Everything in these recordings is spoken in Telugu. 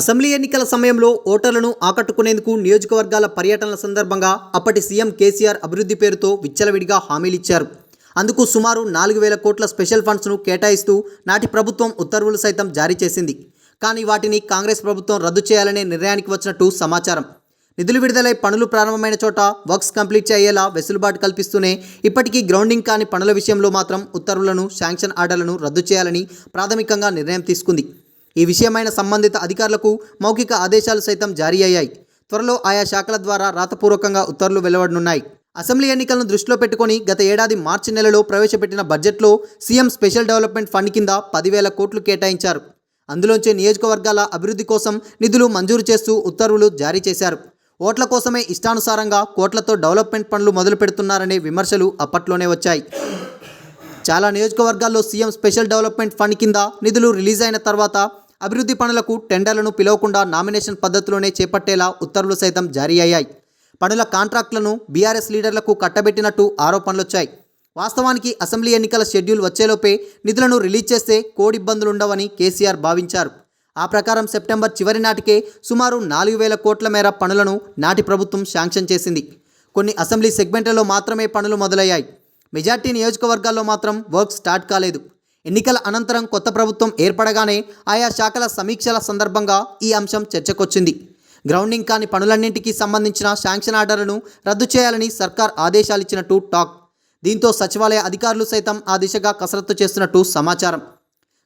అసెంబ్లీ ఎన్నికల సమయంలో ఓటర్లను ఆకట్టుకునేందుకు నియోజకవర్గాల పర్యటనల సందర్భంగా అప్పటి సీఎం కేసీఆర్ అభివృద్ధి పేరుతో విచ్చలవిడిగా హామీలిచ్చారు. అందుకు సుమారు 4,000 కోట్ల స్పెషల్ ఫండ్స్ను కేటాయిస్తూ నాటి ప్రభుత్వం ఉత్తర్వులు సైతం జారీ చేసింది. కానీ వాటిని కాంగ్రెస్ ప్రభుత్వం రద్దు చేయాలనే నిర్ణయానికి వచ్చినట్టు సమాచారం. నిధులు విడుదలై పనులు ప్రారంభమైన చోట వర్క్స్ కంప్లీట్ అయ్యేలా వెసులుబాటు కల్పిస్తూనే ఇప్పటికీ గ్రౌండింగ్ కాని పనుల విషయంలో మాత్రం ఉత్తర్వులను, శాంక్షన్ ఆర్డర్లను రద్దు చేయాలని ప్రాథమికంగా నిర్ణయం తీసుకుంది. ఈ విషయమైన సంబంధిత అధికారులకు మౌఖిక ఆదేశాలు సైతం జారీ అయ్యాయి. త్వరలో ఆయా శాఖల ద్వారా రాతపూర్వకంగా ఉత్తర్వులు వెలువడనున్నాయి. అసెంబ్లీ ఎన్నికలను దృష్టిలో పెట్టుకుని గత ఏడాది మార్చి నెలలో ప్రవేశపెట్టిన బడ్జెట్లో సీఎం స్పెషల్ డెవలప్మెంట్ ఫండ్ కింద 10,000 కోట్లు కేటాయించారు. అందులోంచే నియోజకవర్గాల అభివృద్ధి కోసం నిధులు మంజూరు చేస్తూ ఉత్తర్వులు జారీ చేశారు. ఓట్ల కోసమే ఇష్టానుసారంగా కోట్లతో డెవలప్మెంట్ పనులు మొదలు పెడుతున్నారనే విమర్శలు అప్పట్లోనే వచ్చాయి. చాలా నియోజకవర్గాల్లో సీఎం స్పెషల్ డెవలప్మెంట్ ఫండ్ కింద నిధులు రిలీజ్ అయిన తర్వాత అభివృద్ధి పనులకు టెండర్లను పిలవకుండా నామినేషన్ పద్ధతిలోనే చేపట్టేలా ఉత్తర్వులు సైతం జారీ అయ్యాయి. పనుల కాంట్రాక్టులను బీఆర్ఎస్ లీడర్లకు కట్టబెట్టినట్టు ఆరోపణలొచ్చాయి. వాస్తవానికి అసెంబ్లీ ఎన్నికల షెడ్యూల్ వచ్చేలోపే నిధులను రిలీజ్ చేస్తే కోడిబ్బందులుండవని కేసీఆర్ భావించారు. ఆ ప్రకారం సెప్టెంబర్ చివరి నాటికే సుమారు 4,000 కోట్ల మేర పనులను నాటి ప్రభుత్వం శాంక్షన్ చేసింది. కొన్ని అసెంబ్లీ సెగ్మెంట్లలో మాత్రమే పనులు మొదలయ్యాయి. మెజార్టీ నియోజకవర్గాల్లో మాత్రం వర్క్ స్టార్ట్ కాలేదు. ఎన్నికల అనంతరం కొత్త ప్రభుత్వం ఏర్పడగానే ఆయా శాఖల సమీక్షల సందర్భంగా ఈ అంశం చర్చకొచ్చింది. గ్రౌండింగ్ కాని పనులన్నింటికీ సంబంధించిన శాంక్షన్ ఆర్డర్లను రద్దు చేయాలని సర్కార్ ఆదేశాలిచ్చినట్టు టాక్. దీంతో సచివాలయ అధికారులు సైతం ఆ దిశగా కసరత్తు చేస్తున్నట్టు సమాచారం.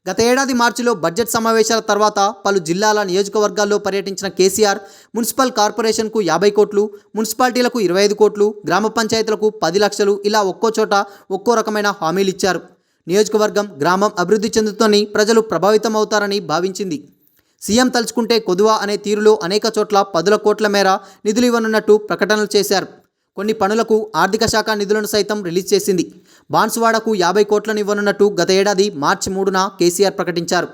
గత ఏడాది మార్చిలో బడ్జెట్ సమావేశాల తర్వాత పలు జిల్లాల నియోజకవర్గాల్లో పర్యటించిన కేసీఆర్ మున్సిపల్ కార్పొరేషన్కు 50 కోట్లు, మున్సిపాలిటీలకు 25 కోట్లు, గ్రామ పంచాయతీలకు 10 లక్షలు ఇలా ఒక్కో చోట ఒక్కో రకమైన హామీలిచ్చారు. నియోజకవర్గం, గ్రామం అభివృద్ధి చెందుతోని ప్రజలు ప్రభావితమవుతారని భావించింది. సీఎం తలుచుకుంటే కొదువా అనే తీరులో అనేక చోట్ల 10 కోట్ల మేర నిధులు ఇవ్వనున్నట్టు ప్రకటనలు చేశారు. కొన్ని పనులకు ఆర్థిక శాఖ నిధులను సైతం రిలీజ్ చేసింది. బాన్సువాడకు 50 కోట్లను ఇవ్వనున్నట్టు గత ఏడాది మార్చి 3న కేసీఆర్ ప్రకటించారు.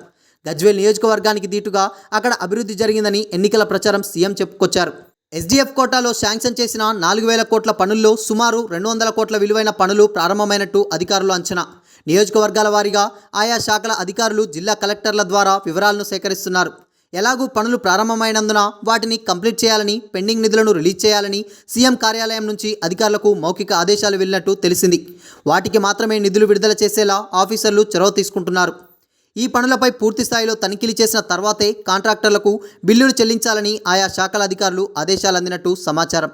గజ్వేల్ నియోజకవర్గానికి దీటుగా అక్కడ అభివృద్ధి జరిగిందని ఎన్నికల ప్రచారం సీఎం చెప్పుకొచ్చారు. ఎస్డీఎఫ్ కోటాలో శాంక్షన్ చేసిన 4,000 కోట్ల పనుల్లో సుమారు 200 కోట్ల విలువైన పనులు ప్రారంభమైనట్టు అధికారులు అంచనా. నియోజకవర్గాల వారీగా ఆయా శాఖల అధికారులు జిల్లా కలెక్టర్ల ద్వారా వివరాలను సేకరిస్తున్నారు. ఎలాగూ పనులు ప్రారంభమైనందున వాటిని కంప్లీట్ చేయాలని, పెండింగ్ నిధులను రిలీజ్ చేయాలని సీఎం కార్యాలయం నుంచి అధికారులకు మౌఖిక ఆదేశాలు వెళ్ళినట్టు తెలిసింది. వాటికి మాత్రమే నిధులు విడుదల చేసేలా ఆఫీసర్లు చొరవ తీసుకుంటున్నారు. ఈ పనులపై పూర్తి స్థాయిలో తనిఖీలు చేసిన తర్వాతే కాంట్రాక్టర్లకు బిల్లులు చెల్లించాలని ఆయా శాఖల అధికారులు ఆదేశాలు అందినట్టు సమాచారం.